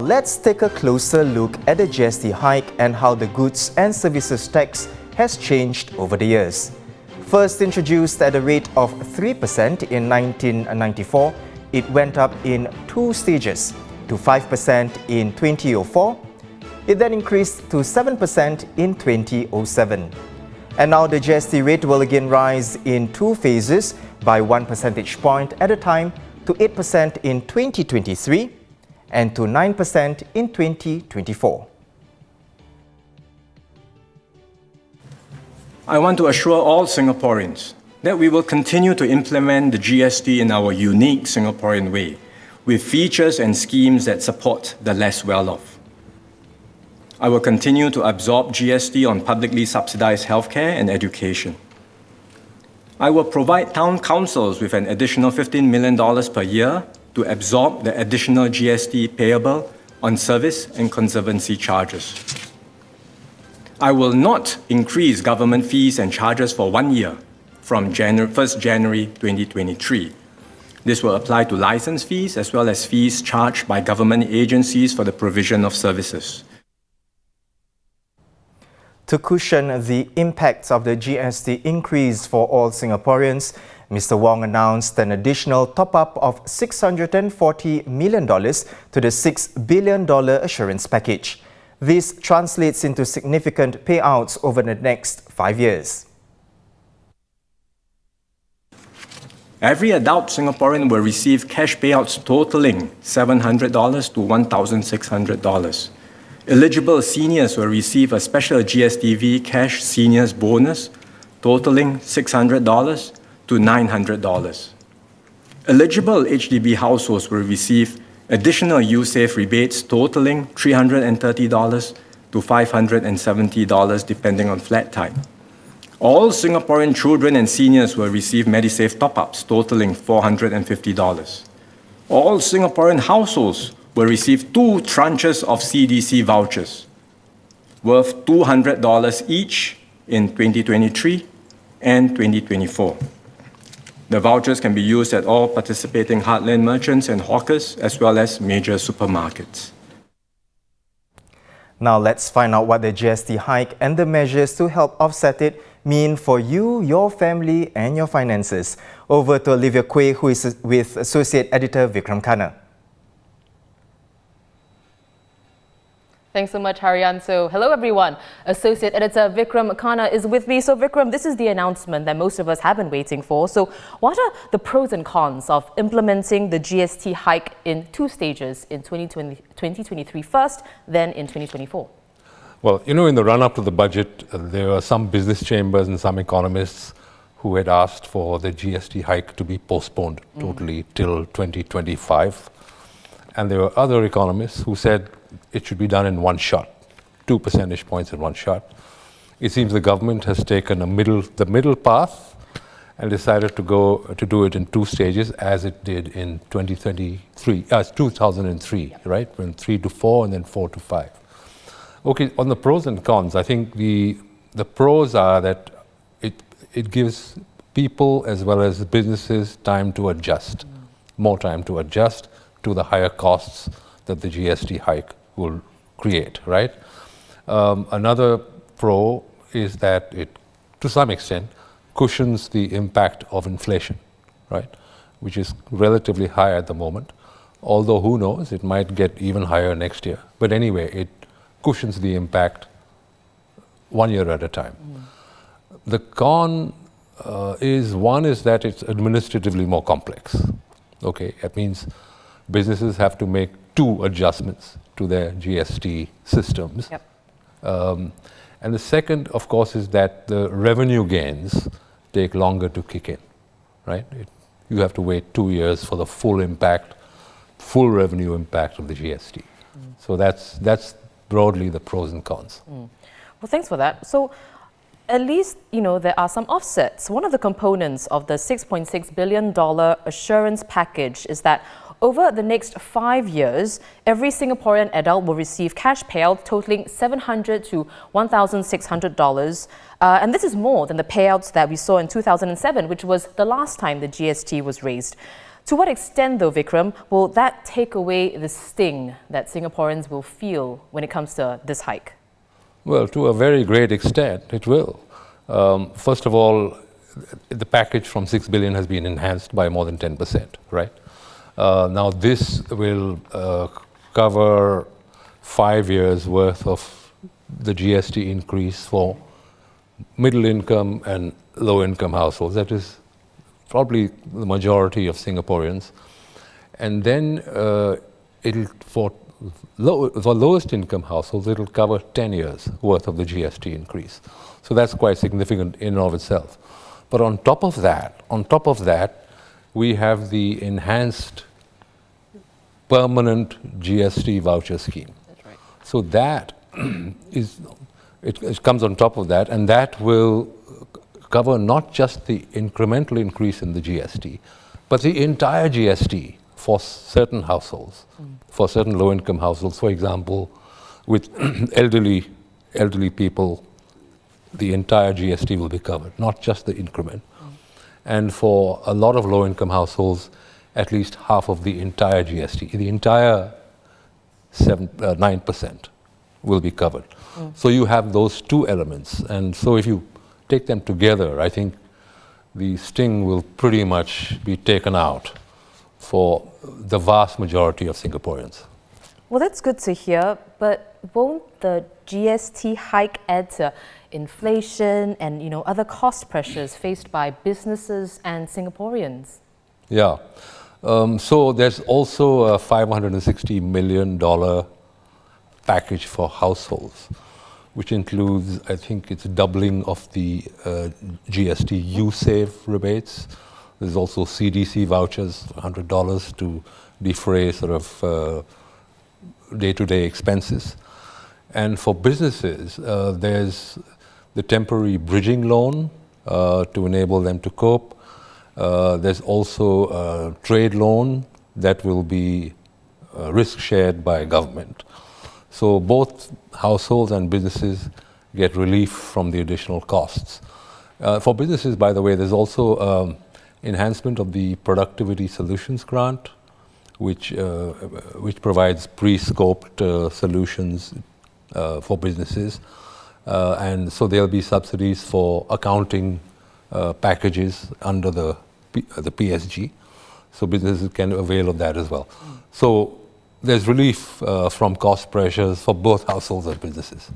let's take a closer look at the GST hike and how the goods and services tax has changed over the years. First introduced at a rate of 3% in 1994, it went up in 2 stages to 5% in 2004. It then increased to 7% in 2007. And now the GST rate will again rise in 2 phases by 1 percentage point at a time to 8% in 2023 and to 9% in 2024. I want to assure all Singaporeans that we will continue to implement the GST in our unique Singaporean way, with features and schemes that support the less well-off. I will continue to absorb GST on publicly subsidized healthcare and education. I will provide town councils with an additional $15 million per year to absorb the additional GST payable on service and conservancy charges. I will not increase government fees and charges for 1 year from 1st January 2023. This will apply to license fees as well as fees charged by government agencies for the provision of services. To cushion the impacts of the GST increase for all Singaporeans, Mr. Wong announced an additional top-up of $640 million to the $6 billion assurance package. This translates into significant payouts over the next 5 years. Every adult Singaporean will receive cash payouts totaling $700 to $1,600. Eligible seniors will receive a special GSTV cash seniors bonus totaling $600 to $900. Eligible HDB households will receive additional USAVE rebates totaling $330 to $570 depending on flat type. All Singaporean children and seniors will receive Medisave top-ups totaling $450. All Singaporean households will receive 2 tranches of CDC vouchers worth $200 each in 2023 and 2024. The vouchers can be used at all participating heartland merchants and hawkers as well as major supermarkets. Now let's find out what the GST hike and the measures to help offset it mean for you, your family and your finances. Over to Olivia Quay, who is with Associate Editor Vikram Khanna. Thanks so much, Harian. So, hello everyone. Associate Editor Vikram Khanna is with me. So, Vikram, this is the announcement that most of us have been waiting for. So, what are the pros and cons of implementing the GST hike in 2 stages in 2023 first, then in 2024? Well, you know, in the run-up to the budget, there were some business chambers and some economists who had asked for the GST hike to be postponed totally till 2025. And there were other economists who said it should be done in one shot, 2 percentage points in one shot. It seems the government has taken the middle path and decided to do it in 2 stages, as it did in 2003, right? From 3 to 4 and then 4 to 5. Okay, on the pros and cons, I think the pros are that it gives people as well as businesses time to adjust, more time to adjust to the higher costs that the GST hike will create, right? Another pro is that it, to some extent, cushions the impact of inflation, right? Which is relatively high at the moment, although who knows, it might get even higher next year. But anyway, it cushions the impact 1 year at a time. The con is that it's administratively more complex. Okay, that means businesses have to make 2 adjustments to their GST systems. Yep. And the second, of course, is that the revenue gains take longer to kick in, right? You have to wait 2 years for the full revenue impact of the GST. So that's broadly the pros and cons. Well, thanks for that. So, at least, you know, there are some offsets. One of the components of the $6.6 billion assurance package is that over the next 5 years, every Singaporean adult will receive cash payout totaling $700 to $1,600. And this is more than the payouts that we saw in 2007, which was the last time the GST was raised. To what extent, though, Vikram, will that take away the sting that Singaporeans will feel when it comes to this hike? Well, to a very great extent, it will. First of all, the package from 6 billion has been enhanced by more than 10%, right? Now, this will cover 5 years worth of the GST increase for middle income and low income households. That is probably the majority of Singaporeans. And then for lowest income households, it'll cover 10 years worth of the GST increase. So that's quite significant in and of itself. But on top of that, we have the enhanced permanent GST voucher scheme. That's right. So that it comes on top of that, and that will cover not just the incremental increase in the GST, but the entire GST for certain households, for certain low-income households. For example, with elderly people, the entire GST will be covered, not just the increment. And for a lot of low-income households, at least half of the entire GST, the entire 9% will be covered. So you have those two elements. And so if you take them together, I think the sting will pretty much be taken out for the vast majority of Singaporeans. Well, that's good to hear, but won't the GST hike add to inflation and other cost pressures faced by businesses and Singaporeans? Yeah. So there's also a $560 million package for households, which includes, I think it's doubling of the GST USave rebates. There's also CDC vouchers, $100 to defray sort of day-to-day expenses. And for businesses, there's the temporary bridging loan to enable them to cope. There's also a trade loan that will be risk shared by government. So both households and businesses get relief from the additional costs. For businesses, by the way, there's also enhancement of the Productivity Solutions Grant, which provides pre-scoped solutions for businesses. And so there'll be subsidies for accounting packages under the PSG. So businesses can avail of that as well. So there's relief from cost pressures for both households and businesses.